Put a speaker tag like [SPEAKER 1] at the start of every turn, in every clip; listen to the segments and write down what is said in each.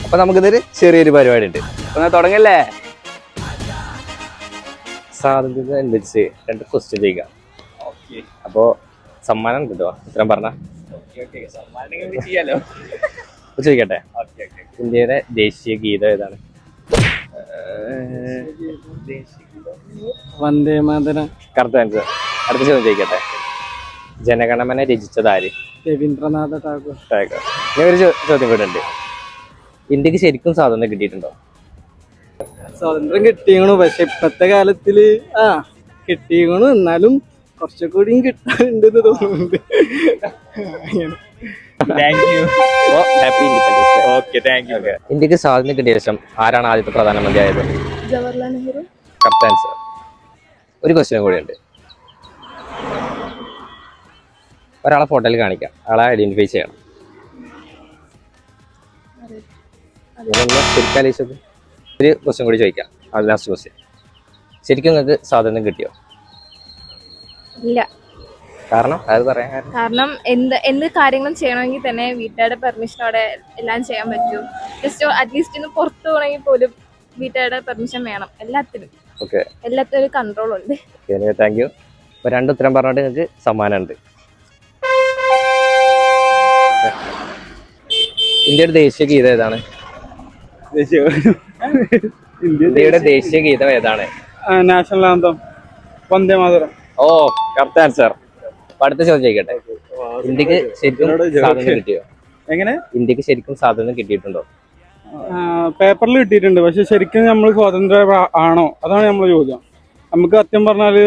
[SPEAKER 1] അപ്പൊ നമുക്കിതൊരു ചെറിയൊരു പരിപാടി ഉണ്ട്. അപ്പൊ തുടങ്ങല്ലേ? സാധ്യത അനുസരിച്ച് 2 ക്വസ്റ്റ്യൻ ചോദിക്കാം. അപ്പോ സമ്മാനം കിട്ടുമോ ഉത്തരം പറഞ്ഞ? ചോദിക്കട്ടെ. ഇന്ത്യയുടെ ദേശീയ ഗീതം ഏതാണ്?
[SPEAKER 2] വന്ദേ മാതരം.
[SPEAKER 1] Correct answer. അടുത്ത ചോദ്യം ചോദിക്കട്ടെ. ജനഗണമന രചിച്ചത് ആര്?
[SPEAKER 2] രവീന്ദ്രനാഥ ടാഗോർ.
[SPEAKER 1] ഒരു ചോദ്യം കൂടെ ഉണ്ട്. ഇന്ത്യക്ക് ശരിക്കും സ്വാതന്ത്ര്യം കിട്ടിയിട്ടുണ്ടോ?
[SPEAKER 2] സ്വാതന്ത്ര്യം കിട്ടിയണു, പക്ഷെ ഇപ്പത്തെ കാലത്തില് കിട്ടിയണു, എന്നാലും കുറച്ചുകൂടിയും കിട്ടാനുണ്ടെന്ന് തോന്നുന്നുണ്ട്.
[SPEAKER 1] ഇന്ത്യക്ക് സ്വാതന്ത്ര്യം കിട്ടിയ ശേഷം ആരാണ് ആദ്യത്തെ പ്രധാനമന്ത്രി ആയത്?
[SPEAKER 3] ജവഹർലാൽ നെഹ്റു.
[SPEAKER 1] Correct answer. ഒരു ക്വസ്റ്റ്യൻ കൂടി ഉണ്ട്. ഒരാളെ ഫോട്ടോയിൽ കാണിക്കാം, ആളെ ഐഡന്റിഫൈ ചെയ്യണം. ഒരു ക്വസ്റ്റ്യൻ കൂടി ചോദിക്കാം, ലാസ്റ്റ് ക്വസ്റ്റ്യൻ. ശരിക്കും നിങ്ങൾക്ക് സ്വാതന്ത്ര്യം കിട്ടിയോ?
[SPEAKER 3] ഇല്ല.
[SPEAKER 1] കാരണം അത് പറയാൻ
[SPEAKER 3] കാരണം എന്ത് കാര്യങ്ങളും ചെയ്യണമെങ്കിൽ തന്നെ വീട്ടുകാരുടെ പെർമിഷനോടെ എല്ലാം ചെയ്യാൻ പറ്റും. ജസ്റ്റ് അറ്റ്ലീസ്റ്റ് ഇന്ന് പുറത്തു പോകണമെങ്കിൽ പോലും വീട്ടുകാരുടെ പെർമിഷൻ വേണം എല്ലാത്തിനും. എല്ലാത്തിനും ഒരു കൺട്രോൾ ഉണ്ട്.
[SPEAKER 1] Thank you. ഇപ്പൊ 2 ഉത്തരം പറഞ്ഞിട്ട് നിങ്ങൾക്ക് സമ്മാനം ഉണ്ട്. ഇന്ത്യയുടെ ദേശീയ ഗീതം ഏതാണ്? ഇന്ത്യയുടെ ദേശീയ ഗീതം ഏതാണ്?
[SPEAKER 2] National anthem Vande Mataram.
[SPEAKER 1] ഓ, കറക്റ്റ് ആൻസർ. അടുത്ത ചോദ്യം ചോദിക്കട്ടെ. ഇന്ത്യക്ക് ശരിക്കും സ്വാതന്ത്ര്യം കിട്ടിയോ?
[SPEAKER 2] എങ്ങനെ?
[SPEAKER 1] ഇന്ത്യക്ക് ശരിക്കും സ്വാതന്ത്ര്യം കിട്ടിയിട്ടുണ്ടോ?
[SPEAKER 2] പേപ്പറിൽ കിട്ടിയിട്ടുണ്ട്, പക്ഷെ ശരിക്കും നമ്മൾ സ്വാതന്ത്ര്യം ആണോ, അതാണ് നമ്മളെ ചോദ്യം. നമുക്ക് സത്യം പറഞ്ഞാല്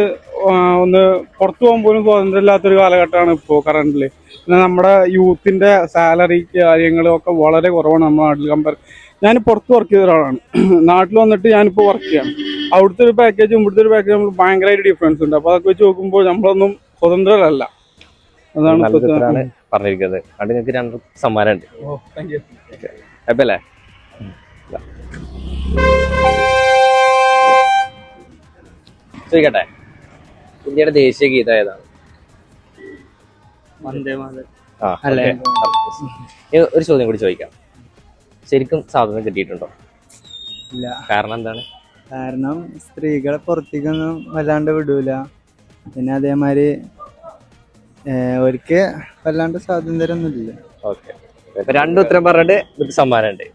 [SPEAKER 2] ഒന്ന് പുറത്തു പോകാൻ പോലും സ്വാതന്ത്ര്യം ഇല്ലാത്തൊരു കാലഘട്ടമാണ് ഇപ്പോൾ കറന്റില്. പിന്നെ നമ്മുടെ യൂത്തിന്റെ സാലറി കാര്യങ്ങളും ഒക്കെ വളരെ കുറവാണ് നമ്മുടെ നാട്ടിൽ. ഞാൻ പുറത്ത് വർക്ക് ചെയ്ത ഒരാളാണ്. നാട്ടിൽ വന്നിട്ട് ഞാനിപ്പോൾ വർക്ക് ചെയ്യാണ്. അവിടുത്തെ ഒരു പാക്കേജും ഇവിടുത്തെ ഒരു പാക്കേജും നമ്മൾ ഭയങ്കരമായിട്ട് ഡിഫറൻസ് ഉണ്ട്. അപ്പൊ അതൊക്കെ വെച്ച് നോക്കുമ്പോൾ നമ്മളൊന്നും സ്വതന്ത്രരല്ല. അതാണ്
[SPEAKER 1] പറഞ്ഞിരിക്കുന്നത്. അത് നിങ്ങൾക്ക് 2 സമ്മാനം ഉണ്ട്. അപ്പല്ലേ ചോദിക്കട്ടെ. ഇന്ത്യയുടെ ദേശീയ ഗീതം ഏതാണ്?
[SPEAKER 2] വന്ദേ മാതരം.
[SPEAKER 1] ഒരു ചോദ്യം കൂടി ചോദിക്കാം. ശരിക്കും സ്വാതന്ത്ര്യം കിട്ടിയിട്ടുണ്ടോ?
[SPEAKER 2] ഇല്ല.
[SPEAKER 1] കാരണം എന്താണ്?
[SPEAKER 2] കാരണം സ്ത്രീകളെ പുറത്തേക്കൊന്നും വല്ലാണ്ട് വിടൂല. പിന്നെ അതേമാതിരി അവർക്ക് വല്ലാണ്ട് സ്വാതന്ത്ര്യം ഒന്നും ഇല്ല.
[SPEAKER 1] ഓക്കെ. 2 ഉത്തരം പറഞ്ഞിട്ട് സമ്മാനം ഉണ്ട്.